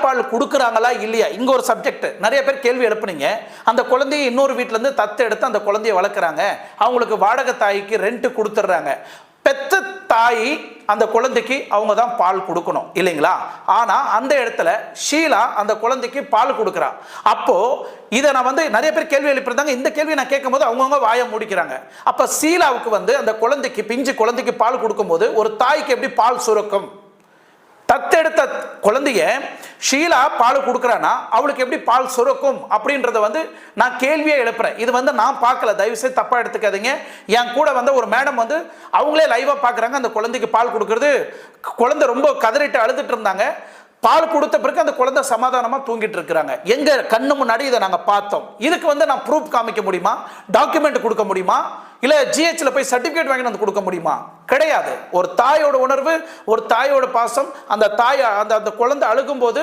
தாய்ப்பால் கொடுக்குறாங்களா இல்லையா, இங்க ஒரு சப்ஜெக்ட். நிறைய பேர் கேள்வி எழுப்புனீங்க. அந்த குழந்தையை இன்னொரு வீட்டுல இருந்து தத்து எடுத்து அந்த குழந்தையை வளர்க்குறாங்க, அவங்களுக்கு வாடகை தாய்க்கு ரெண்ட் கொடுத்துட்றாங்க. பெத்த தாய் அந்த குழந்தைக்கு அவங்க தான் பால் கொடுக்கணும் இல்லைங்களா? ஆனா அந்த இடத்துல ஷீலா அந்த குழந்தைக்கு பால் கொடுக்குறா. அப்போ இதை நான் நிறைய பேர் கேள்வி எழுப்பியிருந்தாங்க. இந்த கேள்வி நான் கேட்கும் போது அவங்கவுங்க வாயை முடிக்கிறாங்க. அப்ப ஷீலாவுக்கு அந்த குழந்தைக்கு, பிஞ்சு குழந்தைக்கு பால் கொடுக்கும்போது ஒரு தாய்க்கு எப்படி பால் சுரக்கும்? தத்தெடுத்த குழந்தைய ஷீலா பால் கொடுக்குறானா அவளுக்கு எப்படி பால் சுரக்கும் அப்படின்றத நான் கேள்வியே எழுப்புறேன். இது நான் பார்க்கல, தயவு செய்து தப்பா எடுத்துக்காதீங்க. என் கூட ஒரு மேடம் அவங்களே லைவா பார்க்குறாங்க. அந்த குழந்தைக்கு பால் கொடுக்கறது, குழந்தை ரொம்ப கதறிட்டு அழுதுட்டு இருந்தாங்க. பால் கொடுத்த பிறகு அந்த குழந்தை சமாதானமா தூங்கிட்டு இருக்கிறாங்க. எங்க கண்ணு முன்னாடி இதை நாங்க பார்த்தோம். இதுக்கு நான் ப்ரூஃப் காமிக்க முடியுமா? டாக்குமெண்ட் கொடுக்க முடியுமா? இல்ல ஜிஹெச்ல போய் சர்டிபிகேட் வாங்கி வந்து கொடுக்க முடியுமா? கிடையாது. ஒரு தாயோட உணர்வு, ஒரு தாயோட பாசம், அந்த தாய் அந்த குழந்தை அழுகும் போது